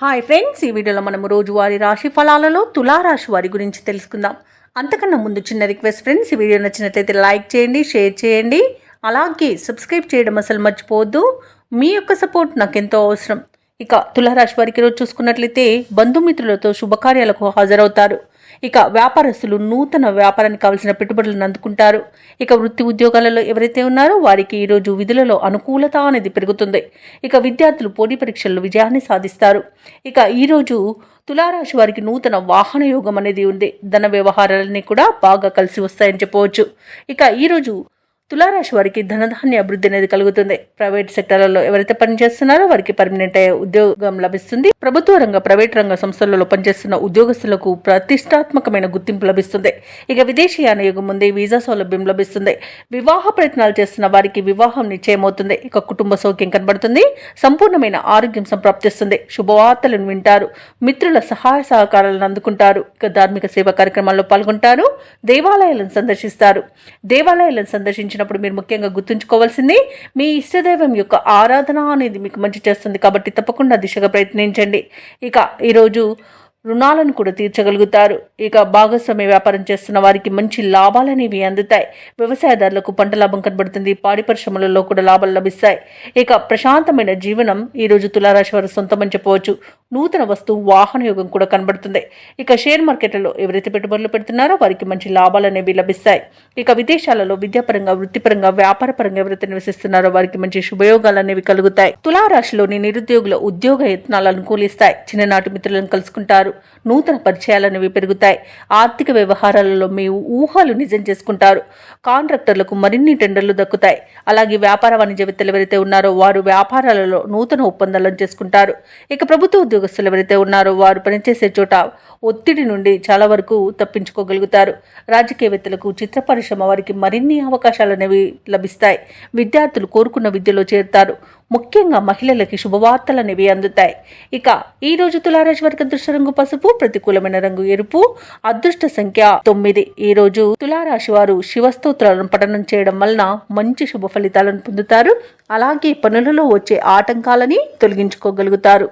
Hi friends, ఈ వీడియోలో మనం రోజువారీ రాశి ఫలాలలో తులారాశి వారి గురించి తెలుసుకుందాం. అంతకన్నా ముందు చిన్న రిక్వెస్ట్ ఫ్రెండ్స్, ఈ వీడియో నచ్చినట్లయితే లైక్ చేయండి, షేర్ చేయండి, అలాగే సబ్స్క్రైబ్ చేయడం అసలు మర్చిపోవద్దు. మీ యొక్క సపోర్ట్ నాకు ఎంతో అవసరం. ఇక తులారాశి వారికి రోజు చూసుకున్నట్లయితే బంధుమిత్రులతో శుభకార్యాలకు హాజరవుతారు. ఇక వ్యాపారస్తులు నూతన వ్యాపారానికి కావలసిన పెట్టుబడులను అందుకుంటారు. ఇక వృత్తి ఉద్యోగాలలో ఎవరైతే ఉన్నారో వారికి ఈరోజు విధులలో అనుకూలత అనేది పెరుగుతుంది. ఇక విద్యార్థులు పోటీ పరీక్షల్లో విజయాన్ని సాధిస్తారు. ఇక ఈరోజు తులారాశి వారికి నూతన వాహన యోగం అనేది ఉంది. ధన వ్యవహారాలన్నీ కూడా బాగా కలిసి వస్తాయని చెప్పవచ్చు. ఇక ఈరోజు తులారాశి వారికి ధనధాన్య అభివృద్ధి అనేది కలుగుతుంది. ప్రైవేట్ సెక్టర్లలో ఎవరైతే పనిచేస్తున్నారో వారికి పర్మనెంట్ ఉద్యోగం లభిస్తుంది. ప్రభుత్వ రంగ ప్రైవేట్ రంగ సంస్థలలో పనిచేస్తున్న ఉద్యోగస్తులకు ప్రతిష్టాత్మకమైన గుర్తింపు లభిస్తుంది. ఇక విదేశీయాన యోగం ఉంది, వీసా సౌలభ్యం లభిస్తుంది. వివాహ ప్రయత్నాలు చేస్తున్న వారికి వివాహం నిశ్చయమవుతుంది. ఇక కుటుంబ సౌఖ్యం కనబడుతుంది. సంపూర్ణమైన ఆరోగ్యం సంప్రాప్తిస్తుంది. శుభవార్తలను వింటారు. మిత్రుల సహాయ సహకారాలను అందుకుంటారు. ఇక ధార్మిక సేవా కార్యక్రమాల్లో పాల్గొంటారు. దేవాలయాలను సందర్శిస్తారు. దేవాలయాలను సందర్శించిన మీరు ముఖ్యంగా గుర్తుంచుకోవాల్సింది మీ ఇష్టదైవం యొక్క ఆరాధన అనేది మీకు మంచి చేస్తుంది. కాబట్టి తప్పకుండా దిశగా ప్రయత్నించండి. ఇక ఈరోజు రుణాలను కూడా తీర్చగలుగుతారు. ఇక భాగస్వామ్య వ్యాపారం చేస్తున్న వారికి మంచి లాభాలు అనేవి అందుతాయి. వ్యవసాయదారులకు పంట లాభం కనబడుతుంది. పాడి పరిశ్రమలలో కూడా లాభాలు లభిస్తాయి. ఇక ప్రశాంతమైన జీవనం ఈరోజు తులారాశి వారు సొంతమని చెప్పవచ్చు. నూతన వస్తువు వాహన యోగం కూడా కనబడుతుంది. ఇక షేర్ మార్కెట్లలో ఎవరైతే పెట్టుబడులు పెడుతున్నారో వారికి మంచి లాభాలు అనేవి లభిస్తాయి. ఇక విదేశాలలో విద్యాపరంగా, వృత్తిపరంగా, వ్యాపారపరంగా ఎవరైతే నివసిస్తున్నారో వారికి మంచి శుభయోగాలు అనేవి కలుగుతాయి. తులారాశిలోని నిరుద్యోగుల ఉద్యోగ యత్నాలు అనుకూలిస్తాయి. చిన్ననాటి మిత్రులను కలుసుకుంటారు. నూతన పరిచయాలనేవి పెరుగుతాయి. ఆర్థిక వ్యవహారాలలో మీ ఊహలు నిజం చేసుకుంటారు. కాంట్రాక్టర్లకు మరిన్ని టెండర్లు దక్కుతాయి. అలాగే వ్యాపార వాణిజ్యవేత్తలు ఎవరైతే ఉన్నారో వారు వ్యాపారాలలో నూతన ఒప్పందాలను చేసుకుంటారు. ఇక ప్రభుత్వ ఉద్యోగస్తులు ఎవరైతే ఉన్నారో వారు పనిచేసే చోట ఒత్తిడి నుండి చాలా వరకు తప్పించుకోగలుగుతారు. రాజకీయవేత్తలకు, చిత్ర పరిశ్రమ వారికి మరిన్ని అవకాశాలు అనేవి లభిస్తాయి. విద్యార్థులు కోరుకున్న విద్యలో చేరుతారు. ముఖ్యంగా మహిళలకి శుభవార్తలు అనేవి అందుతాయి. ఇక ఈ రోజు తులారాశి వారికి అదృష్ట రంగు పసుపు, ప్రతికూలమైన రంగు ఎరుపు, అదృష్ట సంఖ్య 9. ఈ రోజు తులారాశి వారు శివస్తోత్రాలను పఠనం చేయడం వలన మంచి శుభ ఫలితాలను పొందుతారు. అలాగే పనులలో వచ్చే ఆటంకాలని తొలగించుకోగలుగుతారు.